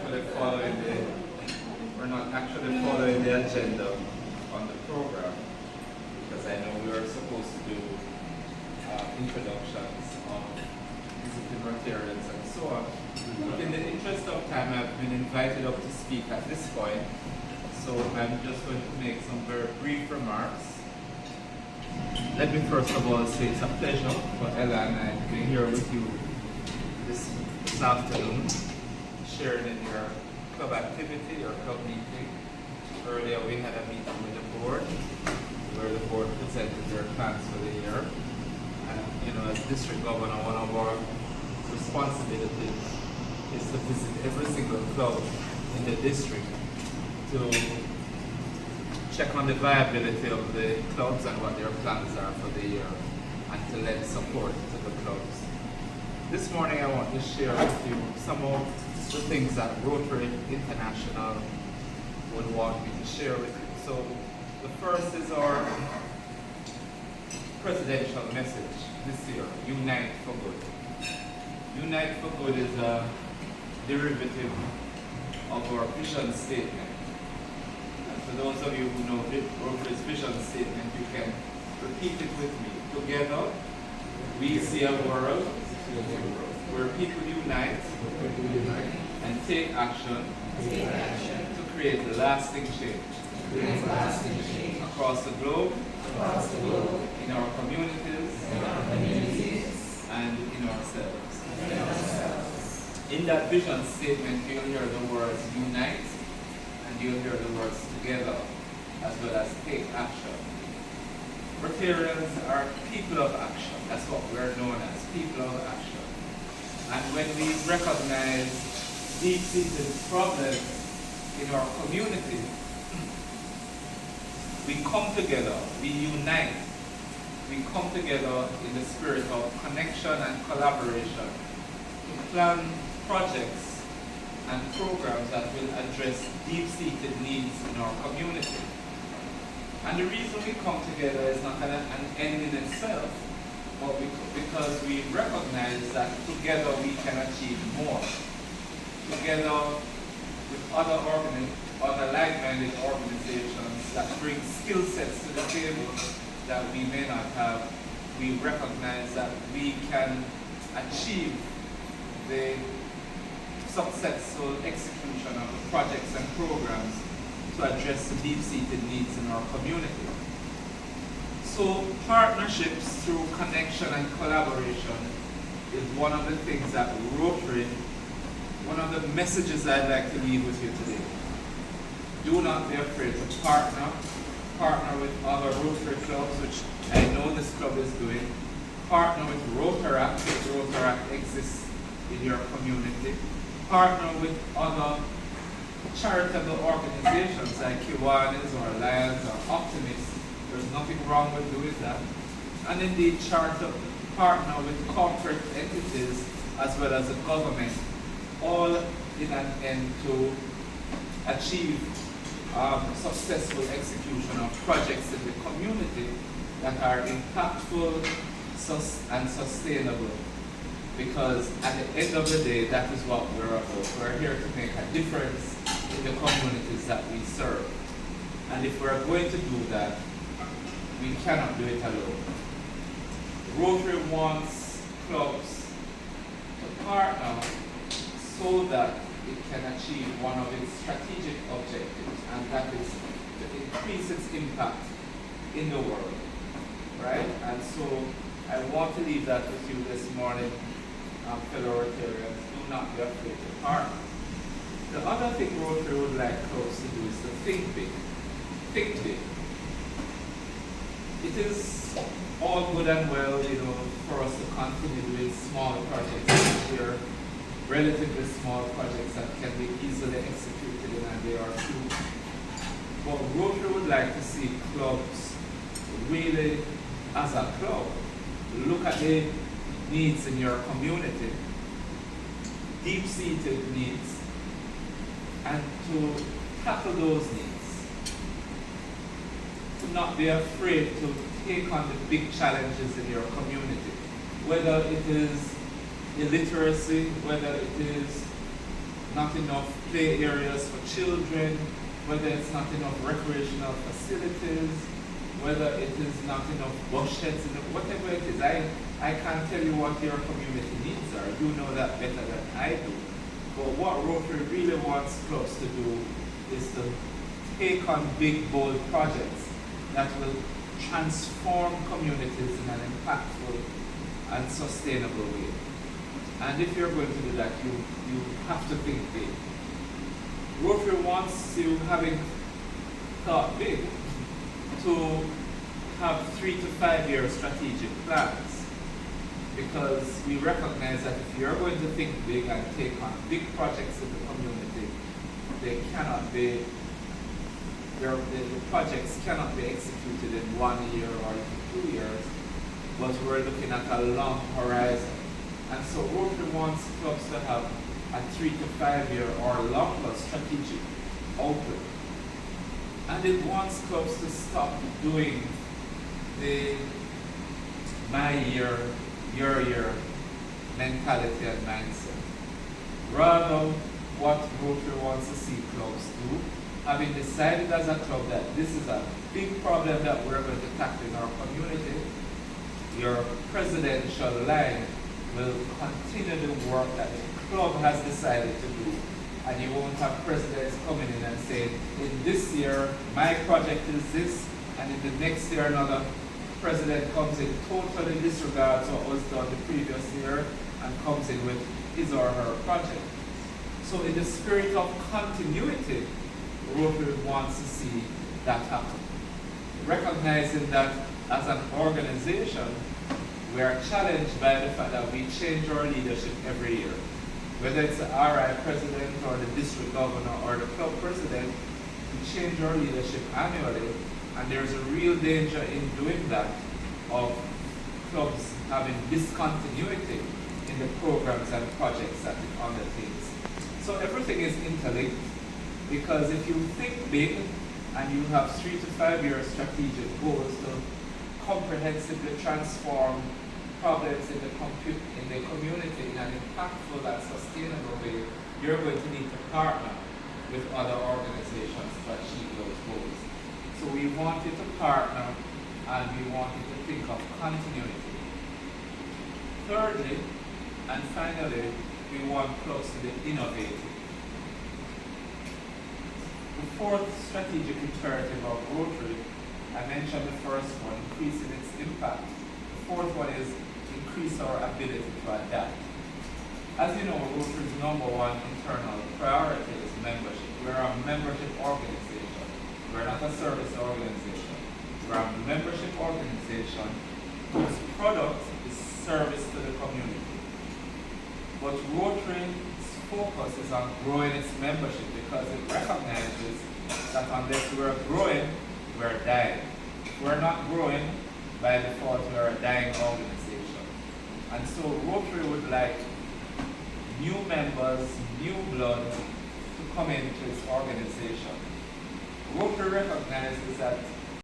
actually following the agenda on the program, because I know we were supposed to do introductions on visiting Rotarians and so on. But in the interest of time, I've been invited up to speak at this point, so I'm just going to make some very brief remarks. Let me first of all say it's a pleasure for Ella and I to be here with you this afternoon, sharing in your club activity or club meeting. Earlier we had a meeting with the board where the board presented their plans for the year. And as district governor, one of our responsibilities is to visit every single club in the district to check on the viability of the clubs and what their plans are for the year, and to lend support to the clubs. This morning I want to share with you some of the things that Rotary International would want me to share with you. So the first is our presidential message this year, Unite for Good. Unite for Good is a derivative of our vision statement. For those of you who know Rotary's vision statement, you can repeat it with me. Together, we see a world where people unite and take action to create lasting change across the globe, in our communities, and in ourselves. In that vision statement, you'll hear the words unite, and you'll hear the words together, as well as take action. Rotarians are people of action. That's what we're known as, people of action. And when we recognize deep-seated problems in our community, we come together, we unite, we come together in the spirit of connection and collaboration to plan projects and programs that will address deep-seated needs in our community. And the reason we come together is not an end in itself, but because we recognize that together we can achieve more. Together with other like-minded organizations that bring skill sets to the table that we may not have, we recognize that we can achieve the successful execution of the projects and programs to address the deep-seated needs in our community. So partnerships through connection and collaboration is one of the things that Rotary, one of the messages I'd like to leave with you today. Do not be afraid to partner with other Rotary clubs, which I know this club is doing. Partner with Rotary Act, if Rotary Act exists in your community. Partner with other charitable organizations like Kiwanis or Lions or Optimists. There's nothing wrong with doing that. And indeed, partner with corporate entities as well as the government, all in an end to achieve successful execution of projects in the community that are impactful and sustainable. Because at the end of the day, that is what we're about. We're here to make a difference in the communities that we serve. And if we're going to do that, we cannot do it alone. Rotary wants clubs to partner so that it can achieve one of its strategic objectives, and that is to increase its impact in the world. Right? And so I want to leave that with you this morning, fellow Rotarians. Do not be afraid to partner. The other thing Rotary would like clubs to do is to think big. Think big. It is all good and well, for us to continue with small projects which are relatively small projects that can be easily executed in a day or two. But Rotary would like to see clubs really, as a club, look at the needs in your community, deep-seated needs, and to tackle those needs. To not be afraid to take on the big challenges in your community, whether it is illiteracy, whether it is not enough play areas for children, whether it's not enough recreational facilities, whether it is not enough bus sheds, whatever it is. I can't tell you what your community needs are. You know that better than I do. But what Rotary really wants clubs to do is to take on big, bold projects that will transform communities in an impactful and sustainable way. And if you're going to do that, you have to think big. Rotary wants you, having thought big, to have 3 to 5 year strategic plans, because we recognize that if you're going to think big and take on big projects in the community, they cannot be, the projects cannot be executed in 1 year or even 2 years, but we're looking at a long horizon. And so Rotary wants clubs to have a 3 to 5 year or longer strategic outlook. And it wants clubs to stop doing the my year, your year mentality and mindset. Rather, what Rotary wants to see clubs do, having decided as a club that this is a big problem that we're going to tackle in our community, your presidential line will continue the work that the club has decided to do. And you won't have presidents coming in and saying, in this year, my project is this, and in the next year, another president comes in, totally disregards what was done the previous year, and comes in with his or her project. So in the spirit of continuity, Rotary wants to see that happen. Recognizing that as an organization, we are challenged by the fact that we change our leadership every year. Whether it's the RI president or the district governor or the club president, we change our leadership annually, and there's a real danger in doing that of clubs having discontinuity in the programs and projects that it undertakes. So everything is interlinked, because if you think big and you have 3 to 5 year strategic goals to comprehensively transform problems in the community in an impactful and sustainable way, you're going to need to partner with other organizations to achieve those goals. So we want you to partner, and we want you to think of continuity. Thirdly, and finally, we want clubs to be innovative. The fourth strategic imperative of Rotary, I mentioned the first one, increasing its impact. The fourth one is increase our ability to adapt. As you know, Rotary's number one internal priority is membership. We're a membership organization. We're not a service organization. We're a membership organization whose product is service to the community. But Rotary's focus is on growing its membership, because it recognizes that unless we're growing, we're dying. If we're not growing, by default, we're a dying organization. And so Rotary would like new members, new blood to come into its organization. Rotary recognizes that